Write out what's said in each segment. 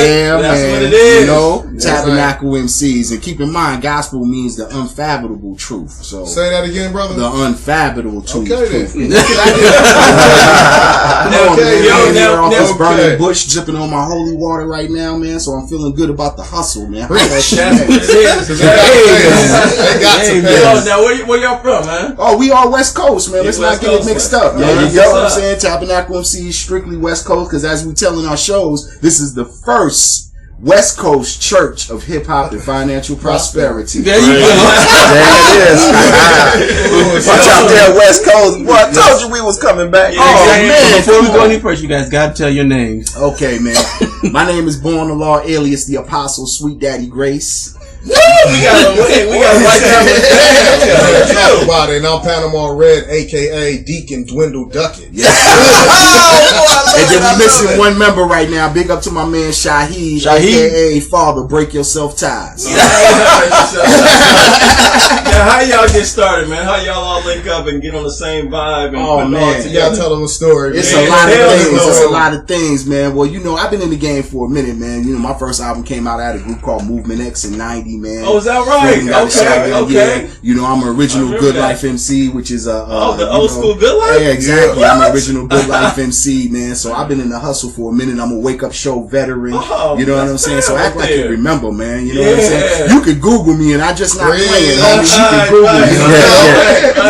Yeah, that's man. what it is. You know, Tabernacle MCz. And keep in mind, gospel means the unfathomable truth. So say that again, brother. The unfathomable truth. Okay, then. This burning bush dripping on my holy water right now, man. So I'm feeling good about the hustle, man. That's what it is. Now, where y'all from, man? Oh, we are West Coast, man. Let's not get it mixed up, man. Yeah, You know what I'm saying? Tabernacle MCz, strictly West Coast, because as we tell in our shows, this is the first West Coast Church of Hip Hop and Financial Prosperity. There you go. There it is. Watch out there, West Coast. Boy, I told you we was coming back. Yeah, man. Before we go any further, you guys got to tell your names. Okay, man. My name is Born the Law, alias the Apostle Sweet Daddy Grace. We got right down Talk about it. And I'm Panama Red, aka Deacon Dwindle Duckett. Yeah. And then we missing one member right now. Big up to my man Shaheed, aka Father Break Yourself Ties. Now, how y'all get started, man? How y'all all link up and get on the same vibe? And oh man, you gotta tell them a story. It's a lot of things. It's a lot of things, man. Well, you know, I've been in the game for a minute, man. You know, my first album came out at a group called Movement X in '90, man. Oh, is that right? Okay. Yeah. You know, I'm an original Good Life MC, which is the old school Good Life. Yeah, exactly. I'm an original Good Life MC, man. So I've been in the hustle for a minute. I'm a wake up show veteran. You know what I'm saying? So act like you remember, man. You know what I'm saying? You could Google me, and I just not playing. Homie. You can Google me.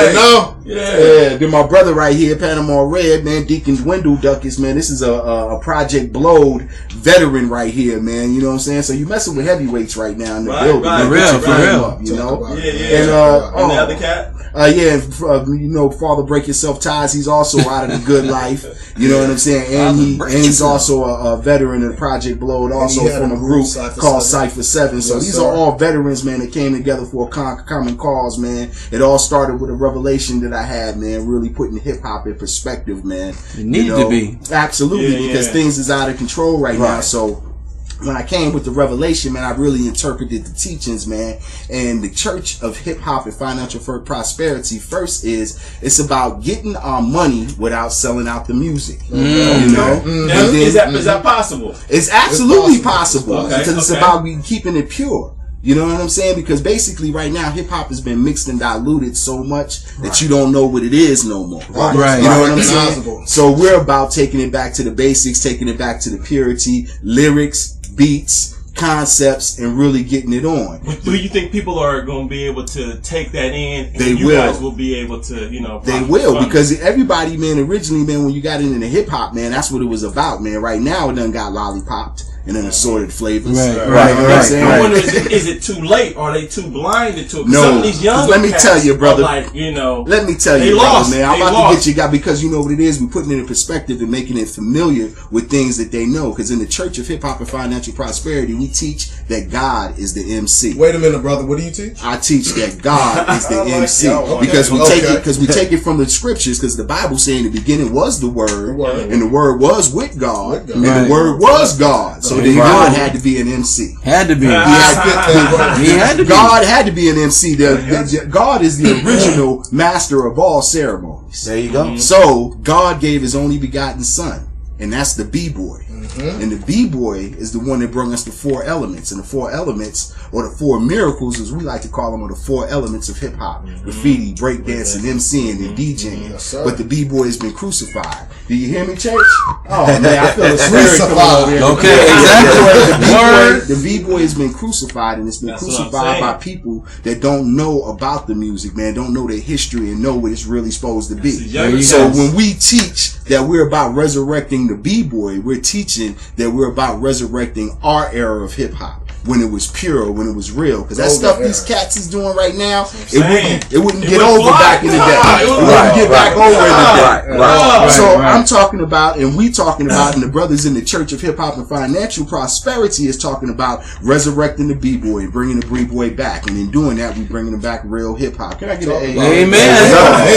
You know? Yeah. Then my brother right here, Panama Red, man, Deacon Dwindle Duckets, man. This is a Project Blowed veteran right here, man. You know what I'm saying? So you messing with heavyweights right now in the building. For real. You know? And the other cat? You know, Father Break Yourself Ties. He's also out of the Good Life. You know what I'm saying? And he's also a veteran of Project Blowed, also from a group called Cypher 7. So these are all veterans, man, that came together for a common cause, man. It all started with a revelation that I had, man, really putting hip hop in perspective, man. It needed to be. Absolutely, because things is out of control right now. So when I came with the revelation, man, I really interpreted the teachings, man. And the Church of Hip Hop and Financial Prosperity, first it's about getting our money without selling out the music. You know? And then, is that possible? It's absolutely possible. Okay, because it's about keeping it pure. You know what I'm saying? Because basically right now hip hop has been mixed and diluted so much that you don't know what it is no more. Right. You know what I'm saying? So we're about taking it back to the basics, taking it back to the purity, lyrics, beats, concepts, and really getting it on. Do you think people are going to be able to take that in? And They you will. guys will be able to, you know. They will, because everybody, man, originally, man, when you got into the hip hop, man, that's what it was about, man. Right now, it done got lollipopped and then assorted flavors. Right. I wonder, is it too late? Are they too blinded to it? No, some of these young let me tell you, brother. Like, you know, let me tell they you, lost. brother, man. I'm They about lost. to get you, guy, because you know what it is. We're putting it in perspective and making it familiar with things that they know. Because in the Church of Hip Hop and Financial Prosperity, we teach that God is the MC. Wait a minute, brother. What do you teach? I teach that God is the MC because we take it from the scriptures, because the Bible saying in the beginning was the Word, and the Word was with God, and the Word was God. So then God had to be an MC. Had to be. He had to be. God had to be an MC. God is the original master of all ceremonies. There you go. So God gave His only begotten Son, and that's the B-boy. And the B-boy is the one that brought us the 4 elements. And the 4 elements, or the 4 miracles, as we like to call them, are the 4 elements of hip-hop. Graffiti, breakdancing, MCing, and DJing. But the B-boy has been crucified. Do you hear me, church? Oh, man, I feel a spirit coming over here. Okay, exactly. The B-boy has been crucified, and it's been crucified by people that don't know about the music, man, don't know their history and know what it's really supposed to be. So when we teach that we're about resurrecting the B-boy, we're teaching that we're about resurrecting our era of hip-hop, when it was pure, when it was real. Because that stuff these cats is doing right now, it wouldn't get over back in the day. It wouldn't get back over in the day. So I'm talking about, and we talking about, and the brothers in the Church of Hip Hop and Financial Prosperity is talking about resurrecting the B-boy and bringing the B-boy back. And in doing that, we bringing them back real hip-hop. Can I get an amen?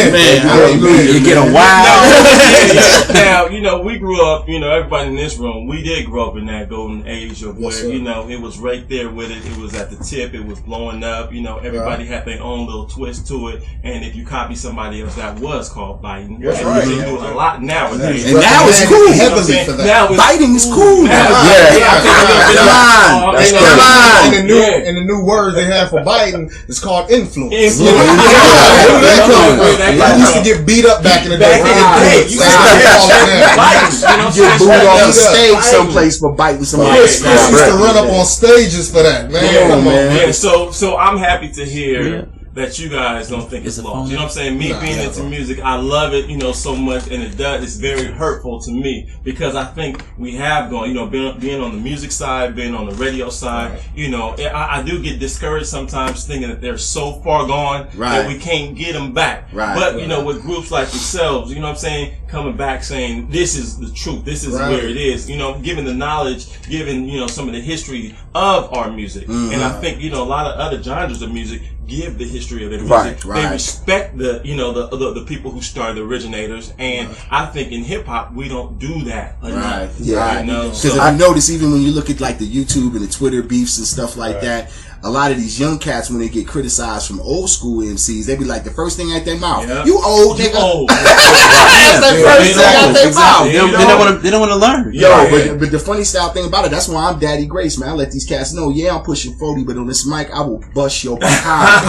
Amen. You get a wild. Now, you know, we grew up, you know, everybody in this room, we did grow up in that golden age of where, you know, it was right there with it. It was at the tip. It was blowing up. You know, everybody had their own little twist to it. And if you copy somebody else, that was called biting. That's and they do it a lot nowadays. And now it's cool. Heavily for that. Biting is cool now. I think And the new word they have for biting is called influence. We used to get beat up back in the day. You get booed off the stage someplace for biting somebody. Chris used to run up on stages for that, man. Come on, man. So I'm happy to hear that you guys don't think it's lost. You know what I'm saying? Me being into music, I love it, so much, and it's very hurtful to me because I think we have gone, being on the music side, being on the radio side, I do get discouraged sometimes thinking that they're so far gone that we can't get them back. But, with groups like yourselves, you know what I'm saying, coming back saying, this is the truth, this is where it is, giving the knowledge, giving, some of the history of our music. And I think, a lot of other genres of music give the history of their music. They respect the the people who started, the originators, and I think in hip hop we don't do that enough. Because if you notice, even when you look at like the YouTube and the Twitter beefs and stuff like that, a lot of these young cats, when they get criticized from old school MCs, they be like, the first thing out their mouth, you old nigga. That's the first thing out their mouth. They don't want to learn. But the funny style thing about it, that's why I'm Daddy Grace, man. I let these cats know, I'm pushing 40, but on this mic, I will bust your behind.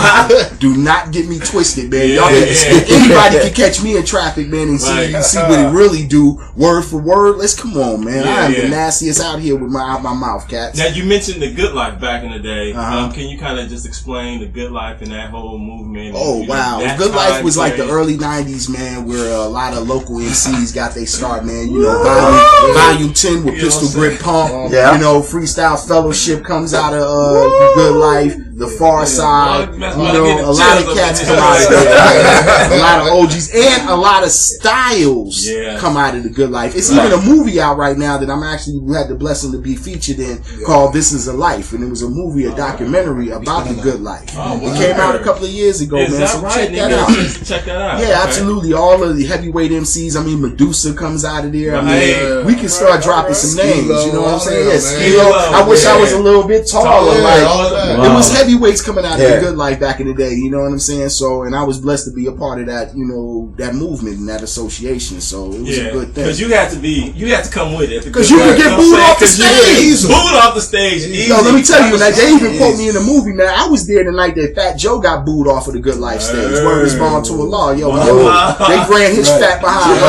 Do not get me twisted, man. Anybody can catch me in traffic, man, and see what it really do, word for word. Let's come on, man. I am the nastiest out here with my mouth, cats. Now, you mentioned the Good Life back in the day. Can you kind of just explain the Good Life and that whole movement? Oh, wow. Good Life was like the early 90s, man, where a lot of local MCs got their start, man. Volume 10 with Pistol Grip Pump. Freestyle Fellowship comes out of Good Life. The Far Side. A lot of cats come out of there. A lot of OGs. And a lot of styles come out of the Good Life. It's even a movie out right now that I'm actually had the blessing to be featured in called This Is a Life. And it was a movie, a documentary about the Good Life. It came out a couple of years ago, man. So check that out. Check that out. Yeah, absolutely. All of the heavyweight MCs. I mean, Medusa comes out of there. I mean, we can start dropping some names. You know what I'm saying? Skilo. I wish I was a little bit taller. It was heavyweights coming out of the Good Life back in the day. You know what I'm saying? So, and I was blessed to be a part of that. That movement and that association. So it was a good thing. Because you had to come with it. Because you can get booed off the stage. Booed off the stage. Yo, let me tell you, like, they even quote me in the movie, man. I was there the night that Fat Joe got booed off of the Good Life stage. Word is born to a law. Yo, they ran his fat behind.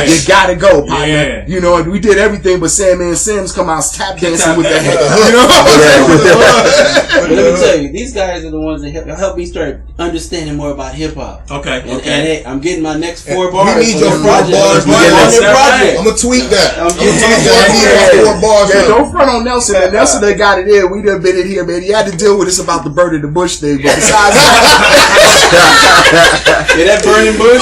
You gotta go, partner. We did everything but Sandman Sims come out tap dancing with the head. But let me tell you, these guys are the ones that help me start understanding more about hip hop. Okay. And hey, I'm getting my next 4 bars. We need your 4 bars. I'm gonna tweet that. I'm getting 4 bars. Yeah, don't front on Nelson. And Nelson that got it in. We done been in here, man. He had to deal with us about the burning the bush thing, but besides that, that burning bush.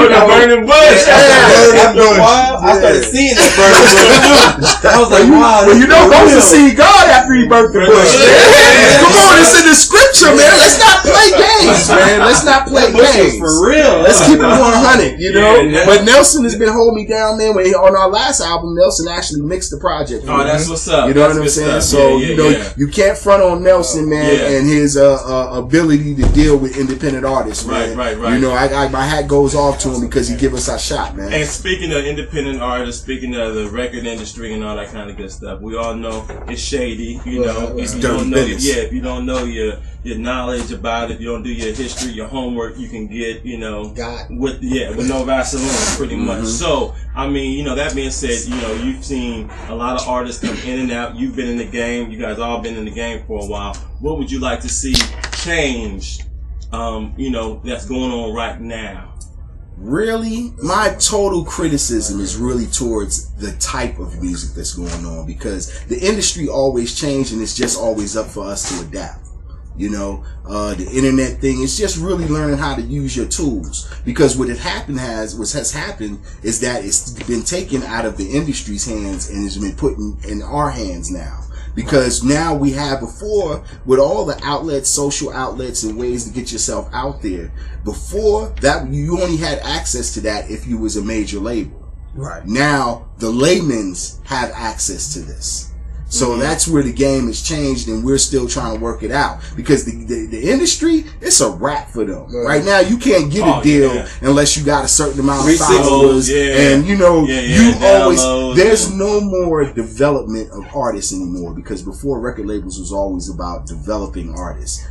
The burning bush. After a while, I started seeing that burning bush. I was like, wow. Well, Moses see God after he burnt the bush. Come on, it's in the scripture, man. Let's not play games, man. Let's not play games. For real. Let's keep it 100, But Nelson has been holding me down, man. On our last album, Nelson actually mixed the project. Oh, that's what's up. You know what I'm saying? So, you can't front on Nelson, man, and his ability to deal with independent artists, man. Right. My hat goes off to him because he give us our shot, man. And speaking of independent artists, speaking of the record industry and all that kind of good stuff, we all know it's shady. If you don't know, if you don't know your knowledge about it, you don't do your history, your homework, you can get with no Vaseline, pretty much. So I mean, that being said, you've seen a lot of artists come in and out. You've been in the game. You guys all been in the game for a while. What would you like to see change? That's going on right now. Really, my total criticism is really towards the type of music that's going on, because the industry always changes and it's just always up for us to adapt. The internet thing is just really learning how to use your tools, because what has happened is that it's been taken out of the industry's hands and has been put in our hands now. Because now we have, before, with all the outlets, social outlets and ways to get yourself out there, before that you only had access to that if you was a major label. Right. Now the laymen's have access to this. So that's where the game has changed, and we're still trying to work it out because the industry, it's a wrap for them. Right now, you can't get a deal unless you got a certain amount of followers, and you always there's no more development of artists anymore because before record labels was always about developing artists.